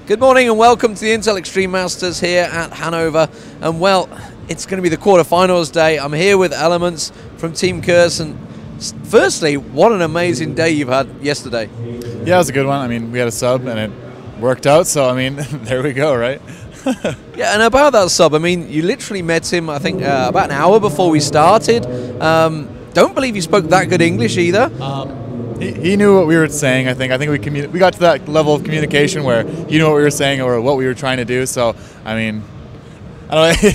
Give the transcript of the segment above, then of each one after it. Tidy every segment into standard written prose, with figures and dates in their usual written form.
Good morning and welcome to the Intel Extreme Masters here at Hanover. And well, it's going to be the quarterfinals day. I'm here with Elements from Team Curse. And firstly, what an amazing day you've had yesterday. Yeah, it was a good one. I mean, we had a sub and it worked out. So, I mean, there we go, right? Yeah, and about that sub, I mean, you literally met him, I think, about an hour before we started. Don't believe you spoke that good English either. He knew what we were saying. I think we got to that level of communication where he knew what we were saying or what we were trying to do. So I mean, I don't know.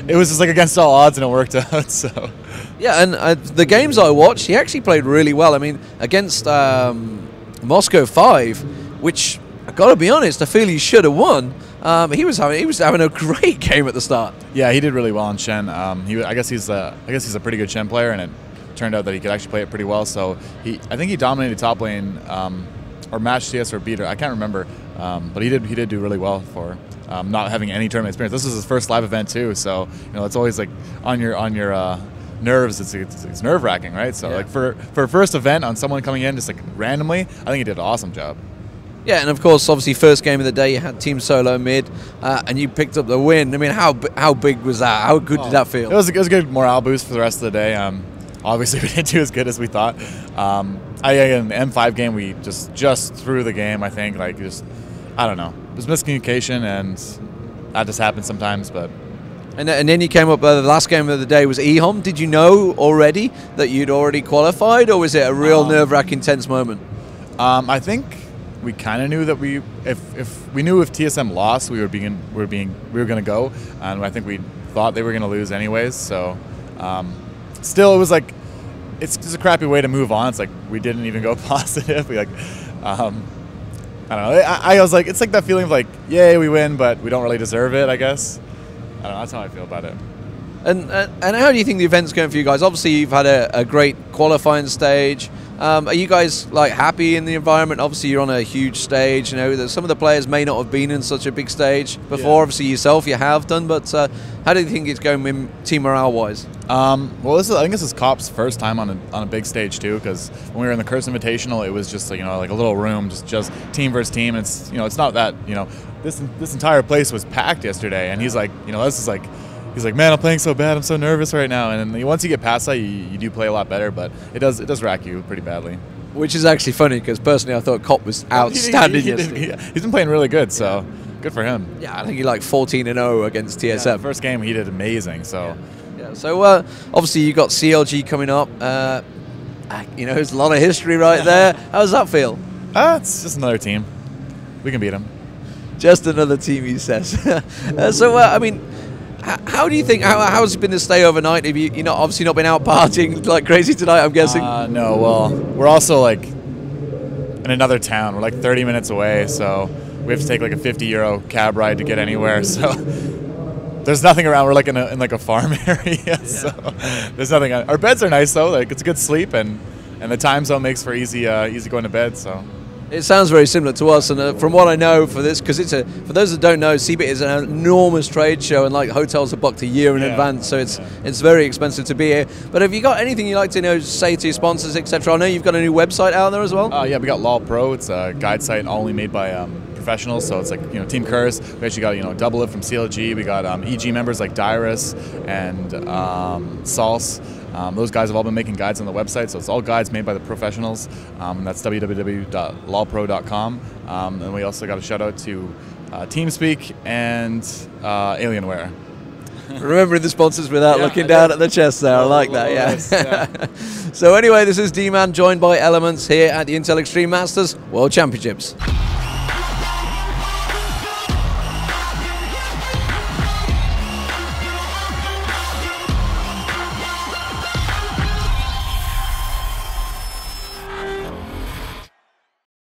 It was just like against all odds, and it worked out. So yeah, and the games I watched, he actually played really well. I mean, against Moscow 5, which I got to be honest, I feel he should have won. He was having a great game at the start. Yeah, he did really well on Shen. I guess he's a pretty good Shen player, and it turned out that he could actually play it pretty well. So I think he dominated top lane, or matched CS or beat her. I can't remember, but he did do really well for not having any tournament experience. This is his first live event too, so it's always like on your nerves. It's nerve wracking, right? So yeah. Like for a first event on someone coming in just like randomly, I think he did an awesome job. Yeah, and of course, obviously, first game of the day, you had Team Solo mid, and you picked up the win. I mean, how big was that? How good did that feel? It was a good morale boost for the rest of the day. Obviously, we didn't do as good as we thought. In the M5 game, we just threw the game. I think I don't know. It was miscommunication, and that just happens sometimes. But and then you came up. The last game of the day was EHOM. Did you know already that you'd already qualified, or was it a real nerve-wracking, tense moment? I think we kind of knew that if we knew if TSM lost, we were going to go, and I think we thought they were going to lose anyways. So. Still, it was like, it's just a crappy way to move on. It's like we didn't even go positive. I don't know. I was like, it's like that feeling of like, yay, we win, but we don't really deserve it, I guess. I don't know. That's how I feel about it. And how do you think the event's going for you guys? Obviously, you've had a great qualifying stage. Are you guys like happy in the environment? Obviously, you're on a huge stage. That some of the players may not have been in such a big stage before. Yeah. Obviously, yourself, you have done. But how do you think it's going with team morale-wise? Well, I think this is Cop's first time on a big stage too. Because when we were in the Curse Invitational, it was just like a little room, just team versus team. It's it's not that this entire place was packed yesterday, and he's like this is like. He's like, man, I'm playing so bad. I'm so nervous right now. And then once you get past that, you do play a lot better. But it does rack you pretty badly. Which is actually funny because personally, I thought Cop was outstanding yesterday. He's been playing really good, so good for him. Yeah, I think he like 14-0 against TSM. Yeah, first game he did amazing. So yeah. So obviously you got CLG coming up. There's a lot of history right there. How does that feel? It's just another team. We can beat them. Just another team, he says. I mean. How do you think? How's it been to stay overnight? Have you obviously not been out partying like crazy tonight? I'm guessing. No. Well, we're also like in another town. We're like 30 minutes away, so we have to take like a €50 cab ride to get anywhere. So there's nothing around. We're like in a farm area, yeah. So there's nothing. Our beds are nice though. Like it's a good sleep, and the time zone makes for easy going to bed. So. It sounds very similar to us, and from what I know for this, because for those that don't know, CeBIT is an enormous trade show, and like hotels are booked a year in advance, so it's very expensive to be here. But have you got anything you'd like to say to your sponsors, etc.? I know you've got a new website out there as well. Yeah, we got LOL Pro. It's a guide site only made by professionals, so it's like Team Curse. We actually got Double It from CLG. We got EG members like Dyrus and Salse. Those guys have all been making guides on the website, so it's all guides made by the professionals. That's www.lolpro.com. And we also got a shout out to TeamSpeak and Alienware. Remembering the sponsors without looking down at the chest there. I like that, yeah. So anyway, this is D-Man joined by Elements here at the Intel Extreme Masters World Championships.